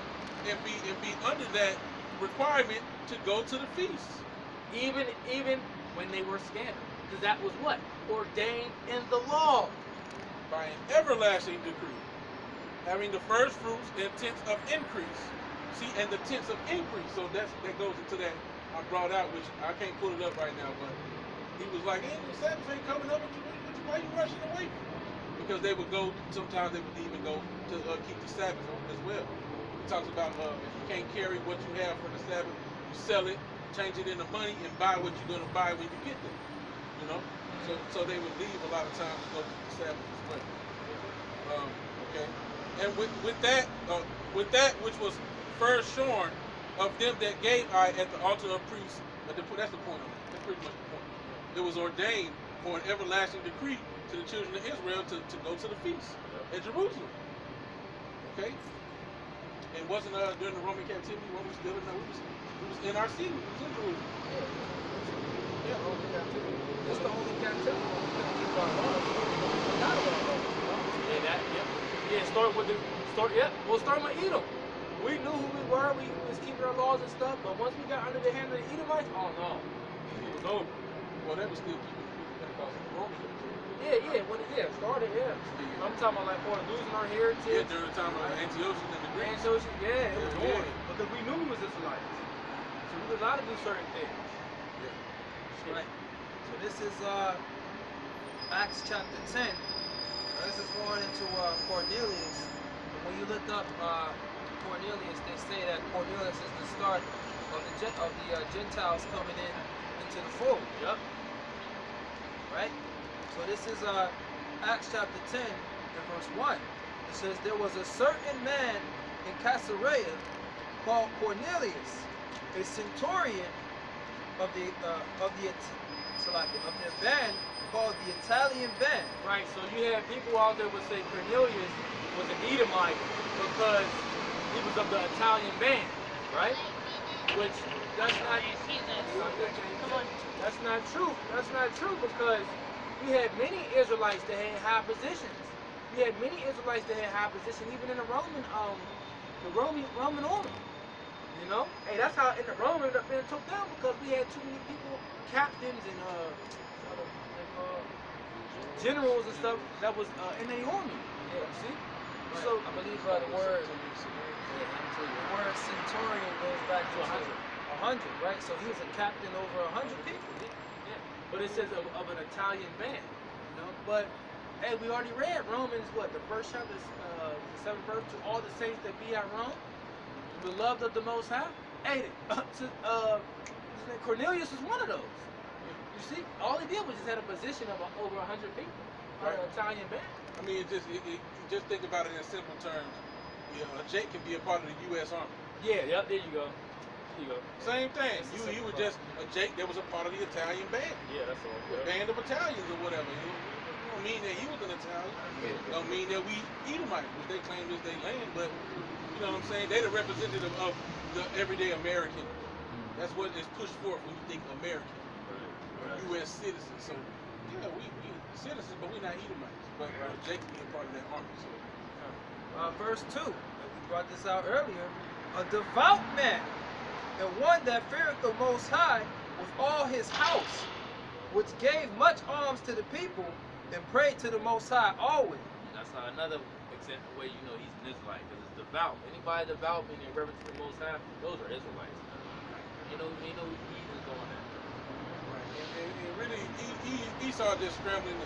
and be under that requirement to go to the feast. Even when they were scattered. Because that was what? Ordained in the law. By an everlasting decree. Having the first fruits and tenths of increase. See, and the tenths of increase. So that goes into that I brought out, which I can't pull it up right now, but he was like, hey, the Sabbath ain't coming up, why you rushing away from it? Because they would go, sometimes they would even go to keep the Sabbath as well. He talks about if you can't carry what you have for the Sabbath, you sell it, change it into money, and buy what you're going to buy when you get there. You know? So they would leave a lot of times to go to the Sabbath as well. Okay. And with that which was first shorn of them that gave I at the altar of priests, that's the point of it. That's pretty much the point. It was ordained for an everlasting decree to the children of Israel to go to the feast at Jerusalem. Okay? And wasn't during the Roman captivity when we still no, we was in our city, we was in Jerusalem. Yeah, Roman captivity. That's the only captivity we couldn't keep our laws. Yeah, start with we'll start with Edom. We knew who we were, we was keeping our laws and stuff, but once we got under the hand of the Edomites, oh no. It was over. Well, they were still keeping Pentecost in the Roman captivity. It started, I'm talking about like for losing our heritage. Yeah, during the time of Antiochus and the Greeks. Antiochus, it was Yeah. on. Because we knew we was Israelites. So we was allowed to do certain things. Yeah. Right. So this is Acts chapter 10. This is going into Cornelius. And when you look up Cornelius, they say that Cornelius is the start of the Gentiles coming into the fold. Yep. Right? So this is Acts chapter 10 and verse 1. It says, there was a certain man in Caesarea called Cornelius, a centurion of the band called the Italian band. Right, so you had people out there would say Cornelius was an Edomite because he was of the Italian band, right? Which that's not true. That's not true because you had many Israelites that had high positions. You had many Israelites that had high position, even in the Roman the Roman army. You know, hey, that's how in the Rome ended up being took down because we had too many people, captains and generals and stuff that was in the army. Yeah. You see, Right. so I believe the word centurion goes back to 100, right? So he was a captain over 100 people. yeah. But it says of an Italian band. You know, but hey, we already read Romans the first chapter, the 7th verse, to all the saints that be at Rome, beloved of the Most High. Hey, Cornelius was one of those. You see, all he did was just had a position of over 100 people. Right. An Italian band. I mean, just think about it in simple terms. You know, Jake can be a part of the U.S. Army. Yeah, yep, there you go. There you go. Same thing. You were just a Jake that was a part of the Italian band. Yeah, that's all. A band of Italians or whatever. It don't mean that he was an Italian. Don't mean that we Edomites, which they claim is their land, but you know what I'm saying? They're the representative of the everyday American. That's what is pushed forth when you think American. U.S. citizens. So yeah, we citizens, but we're not Edomites. But Jake can be a part of that army. So Verse 2, and we brought this out earlier, a devout man, and one that feareth the Most High with all his house, which gave much alms to the people, and prayed to the Most High always. That's another example where you know he's an Israelite because it's devout. Anybody devout meaning reverence to the Most High, those are Israelites. You know he's going there. and really, Esau just scrambling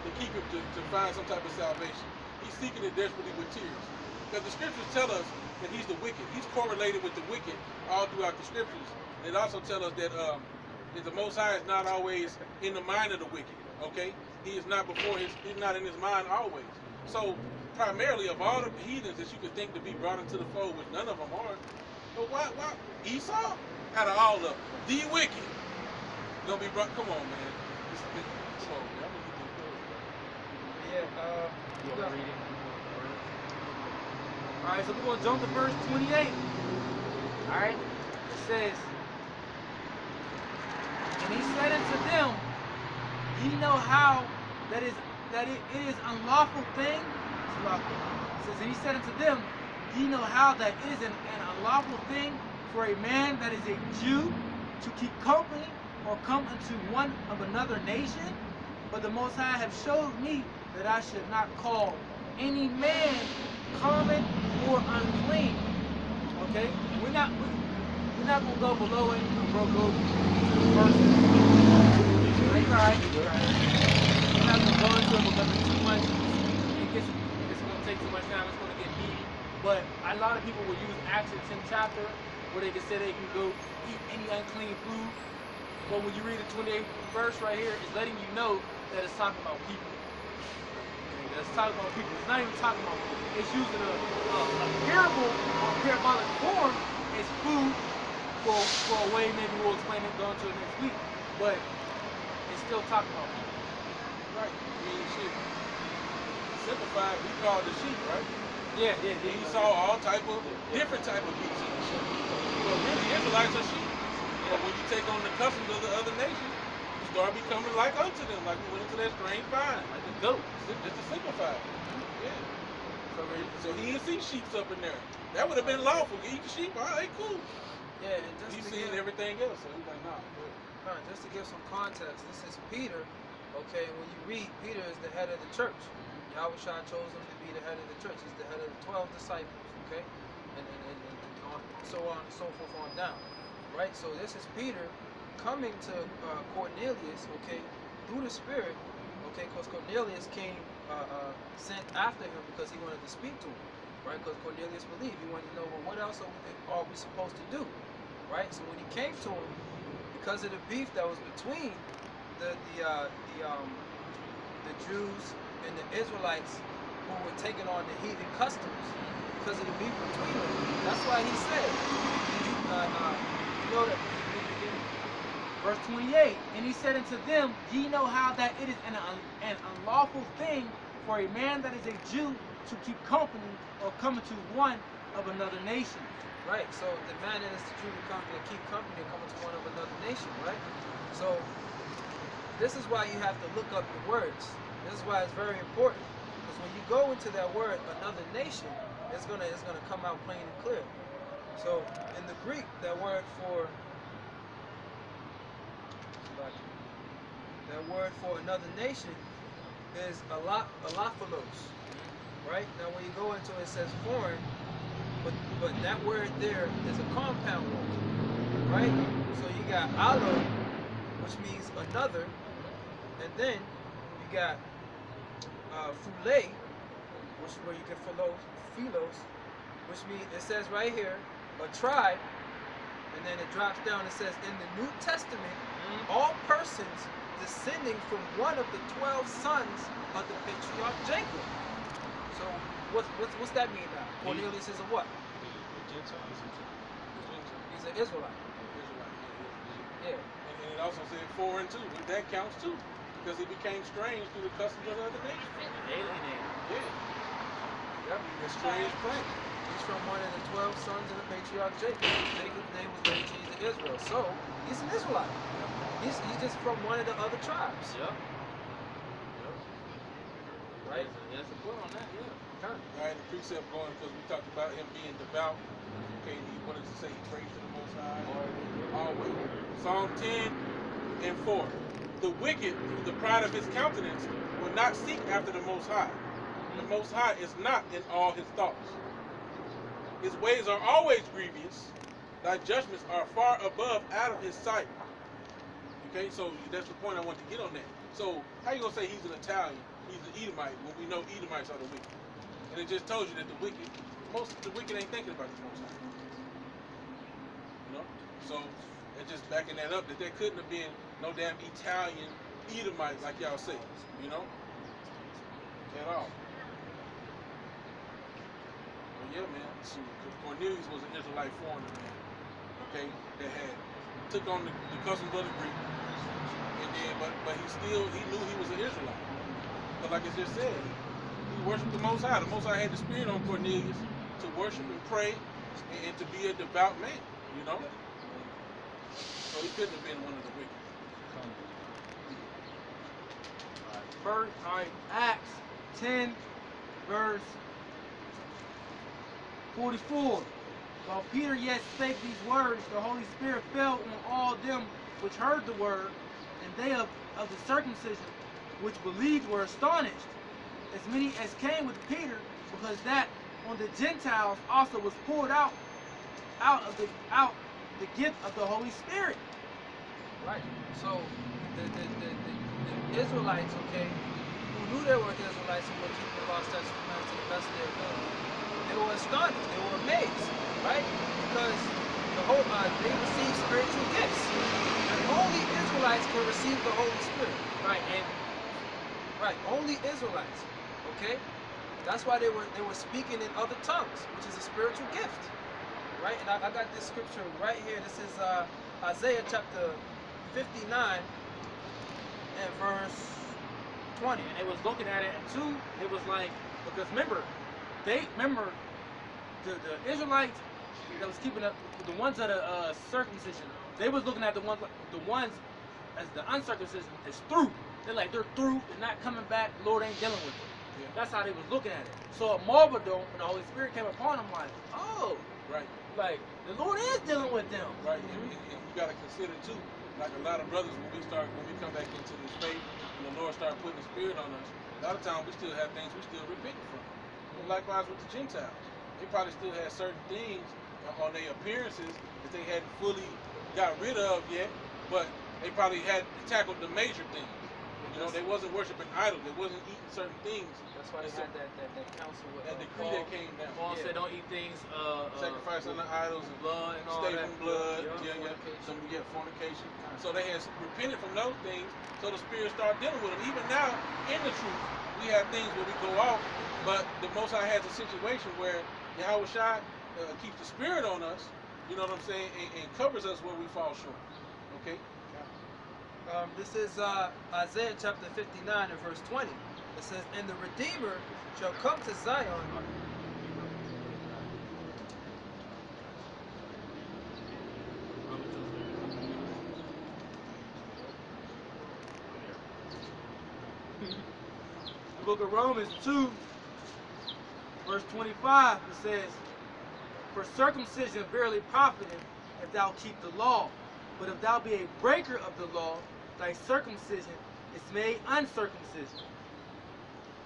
to keep him to find some type of salvation. He's seeking it desperately with tears. Because the scriptures tell us that he's the wicked. He's correlated with the wicked all throughout the scriptures. And it also tells us that the Most High is not always in the mind of the wicked. Okay, he is not he's not in his mind always. So primarily of all the heathens that you could think to be brought into the fold, which none of them are, but why Esau out of all of them, the wicked gonna be brought? Come on, man. Come on, man. I'm gonna get this. Yeah, You want to read it? All right, so we're gonna jump to verse 28. All right, it says, and he said unto them, ye know how that it is unlawful thing. It's lawful. It says, and he said unto them, ye know how that it is an unlawful thing for a man that is a Jew to keep company or come unto one of another nation. But the Most High have showed me that I should not call any man common or unclean. Okay, we're not gonna go below it. We'll go to the first. Right. We're not gonna go into it because it's too much. It's gonna take too much time. It's gonna get deep. But a lot of people will use Acts 10th chapter where they can say they can go eat any unclean food. But when you read the 28th verse right here, it's letting you know that it's talking about people. It's talking about people. It's not even talking about food. It's using a parable or parabolic form as food for a way. Maybe we'll explain it going to it next week. But it's still talking about people. Right. I mean, shit. Simplified, we call the sheep, right? Yeah. He saw all different type of beasts. But really, Israelites are sheep. But when you take on the customs of the other nations, you start becoming like unto them, like we went into that strange vine. Like the goat. Just to simplify it. Yeah. So he didn't see sheep up in there. That would have been lawful. You eat the sheep, all right, cool. yeah, and just He's to seen give, everything else, so he's like, nah. just to give some context, this is Peter. Okay, when you read, Peter is the head of the church. Yahweh Shah chose him to be the head of the church. He's the head of the 12 disciples. Okay, and so on and so forth on down. Right. So this is Peter coming to Cornelius. Okay, through the Spirit. Okay, because Cornelius came sent after him because he wanted to speak to him, right? Because Cornelius believed he wanted to know, well, what else are we supposed to do, right? So when he came to him, because of the beef that was between the Jews and the Israelites who were taking on the heathen customs, because of the beef between them, that's why he said, you know that. Verse 28, and he said unto them, ye know how that it is an unlawful thing for a man that is a Jew to keep company or come into one of another nation. Right, so the man that is the Jew to keep company or come into one of another nation, right? So this is why you have to look up your words. This is why it's very important. Because when you go into that word, another nation, it's gonna come out plain and clear. So in the Greek, that word for another nation is alophilos, right? Now when you go into it, it says foreign, but that word there is a compound word, right? So you got allo, which means another, and then you got phule, which is where you get philos, which means, it says right here, a tribe, and then it drops down and says, in the New Testament, all persons descending from one of the 12 sons of the patriarch Jacob. So what's that mean now? Cornelius is a what? He's an Israelite. Yeah. And it also said foreign too. But that counts too, because he became strange through the customs of other nations. Alienated. Yeah. Yep. A strange plant. He's from one of the 12 sons of the patriarch Jacob. Jacob's name was later changed to Israel. So he's an Israelite. He's just from one of the other tribes. Yep. Right? That's a point on that, yeah. All right, the precept going because we talked about him being devout. Okay, what does it say? He prays to the Most High. Always. Psalm 10 and 4. The wicked, through the pride of his countenance, will not seek after the Most High. The Most High is not in all his thoughts. His ways are always grievous. Thy judgments are far above out of his sight. Okay, so that's the point I want to get on that. So how you gonna say he's an Italian? He's an Edomite when we know Edomites are the wicked. And it just told you that the wicked ain't thinking about the Most High. You know? So it's just backing that up that there couldn't have been no damn Italian Edomite like y'all say, you know? At all. But yeah, man, so Cornelius was an Israelite foreigner, man. Okay, that had took on the customs of the Greek. And then but he knew he was an Israelite. But like I just said, he worshiped the Most High. The Most High had the spirit on Cornelius to worship and pray and to be a devout man, you know? So he couldn't have been one of the wicked. Alright, Acts 10, verse 44. While Peter yet spake these words, the Holy Spirit fell on all them which heard the word, and they of the circumcision which believed were astonished, as many as came with Peter, because that on the Gentiles also was poured out the gift of the Holy Spirit. Right. So the Israelites, okay, who knew they were Israelites and were keeping the law, statutes, and commandments to the best of their ability, they were astonished, they were amazed, right? Because they received spiritual gifts, and only Israelites can receive the Holy Spirit, right? And only Israelites, okay? That's why they were speaking in other tongues, which is a spiritual gift, right? And I got this scripture right here. This is Isaiah chapter 59 and verse 20. And they was looking at it, and two, it was like, because remember the Israelites that was keeping up, the ones of the circumcision, they was looking at the ones as the uncircumcision is through. They're through, they're not coming back, the Lord ain't dealing with them. Yeah. That's how they was looking at it. So at Marveldom, when the Holy Spirit came upon them, like, oh, Right. like, the Lord is dealing with them. Right, and you got to consider too, like a lot of brothers, when we come back into this faith, and the Lord start putting the Spirit on us, a lot of times we still have things we still repenting from. And likewise with the Gentiles, they probably still had certain things on their appearances that they hadn't fully got rid of yet, but they probably had tackled the major things. You know, they wasn't worshiping idols, they wasn't eating certain things. That's why they had that council with That decree Paul. that came down. Paul Yeah. said don't eat things Sacrifice unto idols and blood and all stay that. from blood, Fornication. some fornication. So they had repented from those things. So the Spirit started dealing with them. Even now, in the truth, we have things where we go off, but the Most High has a situation where Yahweh Shai keeps the Spirit on us. You know what I'm saying, and covers us where we fall short. Okay. This is Isaiah chapter 59 and verse 20. It says, "And the Redeemer shall come to Zion." The book of Romans 2, Verse 25, it says, "For circumcision verily profiteth, if thou keep the law. But if thou be a breaker of the law, thy circumcision is made uncircumcision.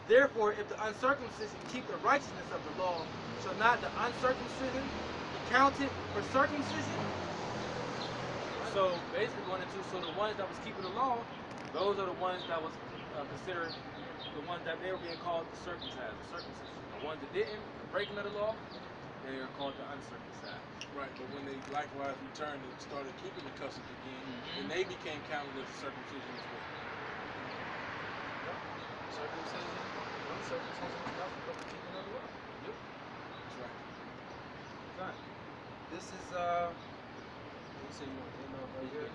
Therefore, if the uncircumcision keep the righteousness of the law, shall not the uncircumcision be counted for circumcision?" So basically going into, so the ones that was keeping the law, those are the ones that was considered the ones that they were being called the circumcised, the circumcision. The ones that didn't, the breaking of the law, they are called the uncircumcised. Right, but when they likewise returned and started keeping the customs again, then they became counted as circumcision as well. Circumcision, uncircumcision is nothing but the keeping of the law. Yep. That's right. Right. This is you say you want to end off right here?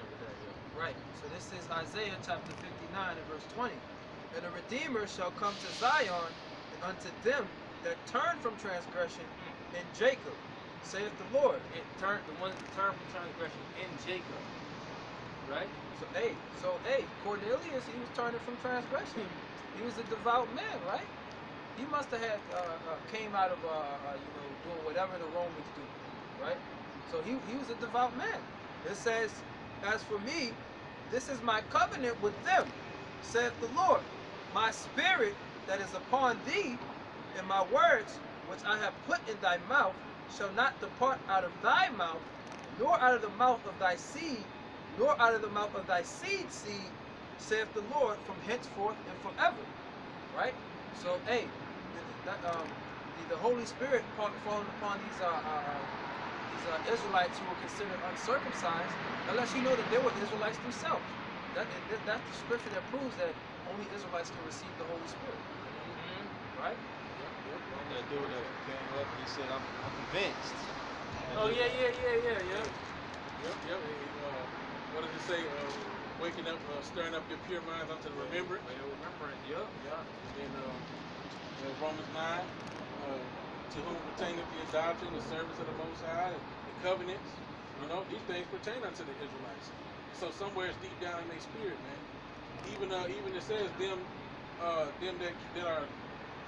Right. So this is Isaiah chapter 59 and verse 20. "And the Redeemer shall come to Zion, and unto them that turn from transgression in Jacob, saith the Lord." It turned the ones that turned from transgression in Jacob. Right? So Cornelius, he was turning from transgression. He was a devout man, right? He must have had came out of doing whatever the Romans do, right? So he was a devout man. It says, "As for me, this is my covenant with them, saith the Lord. My spirit that is upon thee, and my words which I have put in thy mouth, shall not depart out of thy mouth, nor out of the mouth of thy seed, nor out of the mouth of thy seed seed, saith the Lord, from henceforth and forever." Right? So, the Holy Spirit falling upon these Israelites who were considered uncircumcised, unless you know that they were Israelites themselves. That's the scripture that proves that only Israelites can receive the Holy Spirit. Right? That dude that came up, he said, I'm convinced. Oh yeah. Yep. What does it say? Waking up, stirring up your pure minds unto the remembrance. Remembering, yep. And then Romans 9, to whom pertaineth the adoption, the service of the Most High, the covenants. These things pertain unto the Israelites. So somewhere it's deep down in their spirit, man. Even it says them that are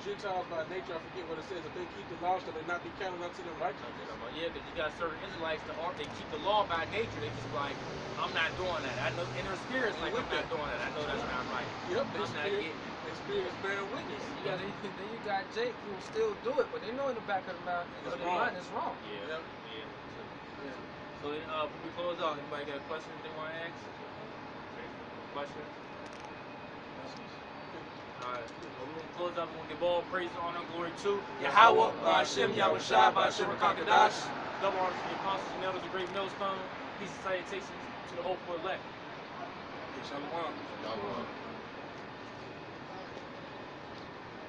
Gentiles by nature, I forget what it says. If they keep the law, shall they not be counted unto them righteousness? Yeah, because you got certain Israelites that they keep the law by nature. They just like, I'm not doing that. I know in their spirits like I'm not doing that. I know that's not right. Yep, I'm not getting. their spirit is bearing witness. Then you got Jake who will still do it, but they know in the back of the mind, It's their wrong. mind is wrong. Yeah. So before we close out, anybody got a question they want to ask? Question? Alright, well, we're gonna close out. We're gonna give all praise, honor, and glory to Yahweh, Ba'ashem, Yahushua, Ba'ashem, Rakakadash. double honors to the apostles and elders, the great millstone. Peace and salutations to the hopeful elect. Shalom. Y'all